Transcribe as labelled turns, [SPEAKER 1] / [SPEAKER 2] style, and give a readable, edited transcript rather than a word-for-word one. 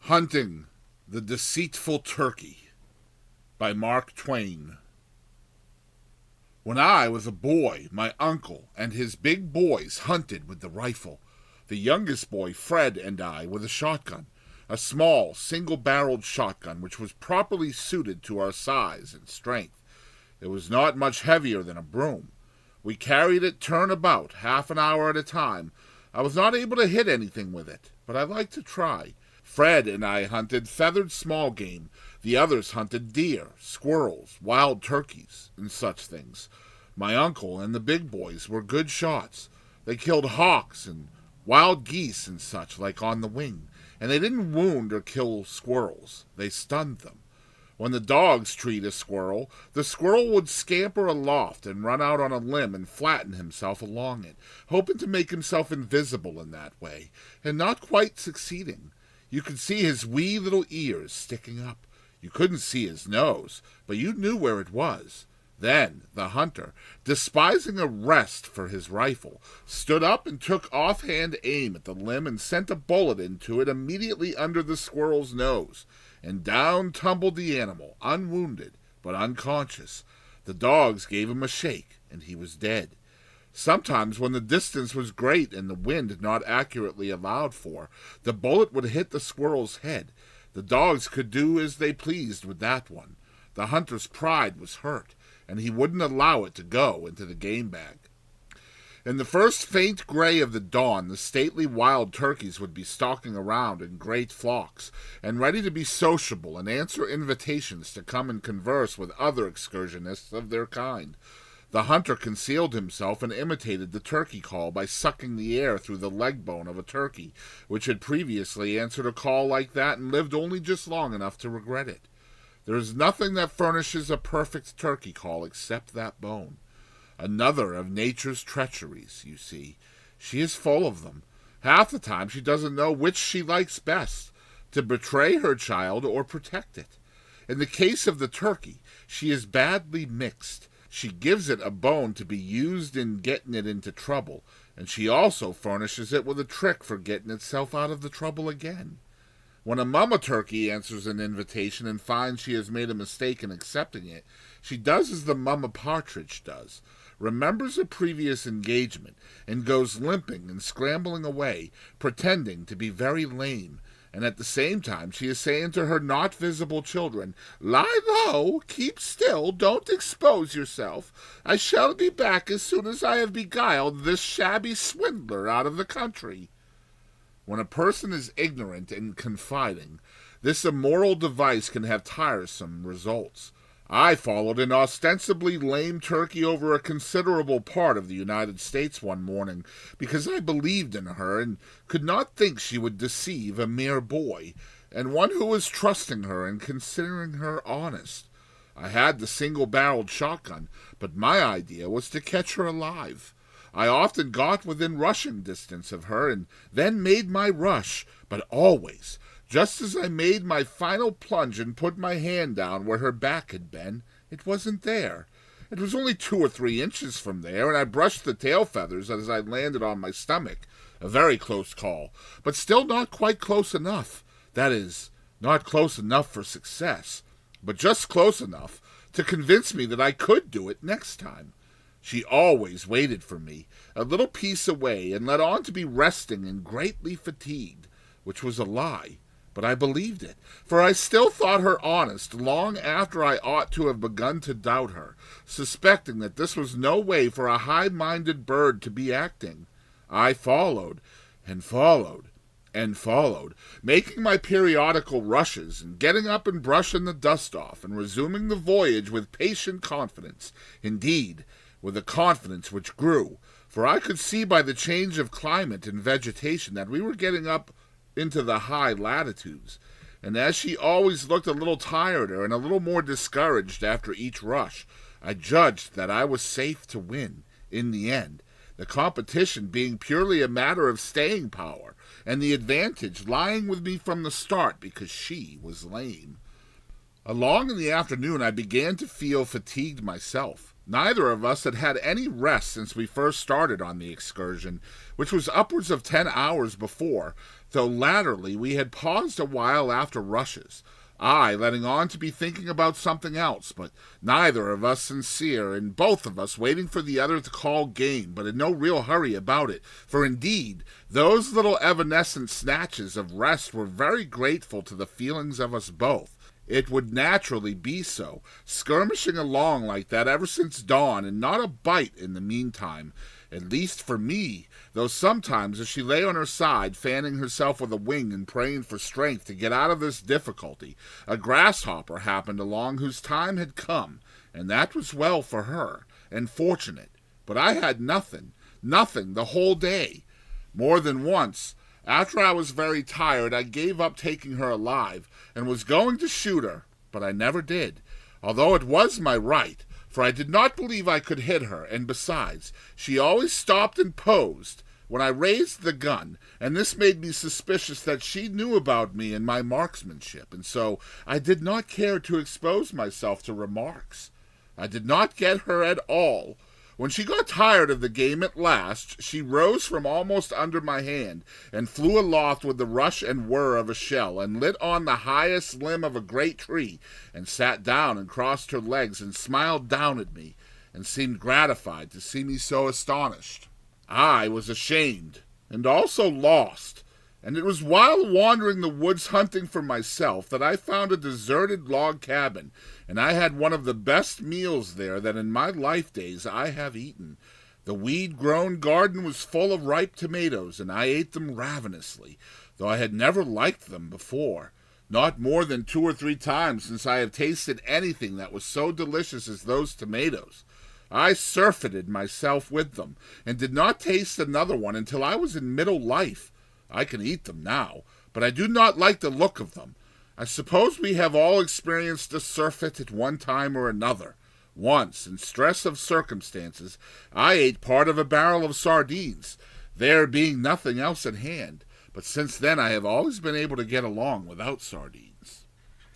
[SPEAKER 1] Hunting the Deceitful Turkey by Mark Twain. When I was a boy, my uncle and his big boys hunted with the rifle. The youngest boy, Fred, and I with a shotgun, a small, single-barreled shotgun which was properly suited to our size and strength. It was not much heavier than a broom. We carried it turn about, half an hour at a time. I was not able to hit anything with it, but I liked to try. Fred and I hunted feathered small game. The others hunted deer, squirrels, wild turkeys, and such things. My uncle and the big boys were good shots. They killed hawks and wild geese and such like on the wing, and they didn't wound or kill squirrels. They stunned them. When the dogs treed a squirrel, the squirrel would scamper aloft and run out on a limb and flatten himself along it, hoping to make himself invisible in that way, and not quite succeeding. You could see his wee little ears sticking up. You couldn't see his nose, but you knew where it was. Then the hunter, despising a rest for his rifle, stood up and took offhand aim at the limb and sent a bullet into it immediately under the squirrel's nose, and down tumbled the animal, unwounded but unconscious. The dogs gave him a shake, and he was dead. Sometimes, when the distance was great and the wind not accurately allowed for, the bullet would hit the squirrel's head. The dogs could do as they pleased with that one. The hunter's pride was hurt, and he wouldn't allow it to go into the game bag. In the first faint gray of the dawn, the stately wild turkeys would be stalking around in great flocks, and ready to be sociable and answer invitations to come and converse with other excursionists of their kind. The hunter concealed himself and imitated the turkey call by sucking the air through the leg bone of a turkey, which had previously answered a call like that and lived only just long enough to regret it. There is nothing that furnishes a perfect turkey call except that bone. Another of nature's treacheries, you see. She is full of them. Half the time she doesn't know which she likes best, to betray her child or protect it. In the case of the turkey, she is badly mixed. She gives it a bone to be used in getting it into trouble, and she also furnishes it with a trick for getting itself out of the trouble again. When a mama turkey answers an invitation and finds she has made a mistake in accepting it, she does as the mama partridge does, remembers a previous engagement, and goes limping and scrambling away, pretending to be very lame, and at the same time she is saying to her not visible children, "Lie low, keep still, don't expose yourself. I shall be back as soon as I have beguiled this shabby swindler out of the country." When a person is ignorant and confiding, this immoral device can have tiresome results. I followed an ostensibly lame turkey over a considerable part of the United States one morning, because I believed in her and could not think she would deceive a mere boy, and one who was trusting her and considering her honest. I had the single-barreled shotgun, but my idea was to catch her alive. I often got within rushing distance of her and then made my rush, but always, just as I made my final plunge and put my hand down where her back had been, it wasn't there. It was only 2 or 3 inches from there, and I brushed the tail feathers as I landed on my stomach. A very close call, but still not quite close enough. That is, not close enough for success, but just close enough to convince me that I could do it next time. She always waited for me, a little piece away, and let on to be resting and greatly fatigued, which was a lie. But I believed it, for I still thought her honest long after I ought to have begun to doubt her, suspecting that this was no way for a high-minded bird to be acting. I followed, and followed, and followed, making my periodical rushes, and getting up and brushing the dust off, and resuming the voyage with patient confidence, indeed, with a confidence which grew, for I could see by the change of climate and vegetation that we were getting up into the high latitudes, and as she always looked a little tireder and a little more discouraged after each rush, I judged that I was safe to win, in the end, the competition being purely a matter of staying power, and the advantage lying with me from the start because she was lame. Along in the afternoon I began to feel fatigued myself. Neither of us had had any rest since we first started on the excursion, which was upwards of 10 hours before, though latterly we had paused a while after rushes, I letting on to be thinking about something else, but neither of us sincere, and both of us waiting for the other to call game, but in no real hurry about it, for indeed those little evanescent snatches of rest were very grateful to the feelings of us both. It would naturally be so, skirmishing along like that ever since dawn, and not a bite in the meantime, at least for me, though sometimes as she lay on her side, fanning herself with a wing and praying for strength to get out of this difficulty, a grasshopper happened along whose time had come, and that was well for her, and fortunate. But I had nothing the whole day. More than once, after I was very tired, I gave up taking her alive, and was going to shoot her, but I never did, although it was my right, for I did not believe I could hit her, and besides, she always stopped and posed when I raised the gun, and this made me suspicious that she knew about me and my marksmanship, and so I did not care to expose myself to remarks. I did not get her at all. When she got tired of the game at last, she rose from almost under my hand, and flew aloft with the rush and whir of a shell, and lit on the highest limb of a great tree, and sat down and crossed her legs, and smiled down at me, and seemed gratified to see me so astonished. I was ashamed, and also lost, and it was while wandering the woods hunting for myself that I found a deserted log cabin, and I had one of the best meals there that in my life days I have eaten. The weed-grown garden was full of ripe tomatoes, and I ate them ravenously, though I had never liked them before. Not more than 2 or 3 times since I have tasted anything that was so delicious as those tomatoes. I surfeited myself with them, and did not taste another one until I was in middle life. I can eat them now, but I do not like the look of them. I suppose we have all experienced a surfeit at one time or another. Once, in stress of circumstances, I ate part of a barrel of sardines, there being nothing else at hand, but since then I have always been able to get along without sardines.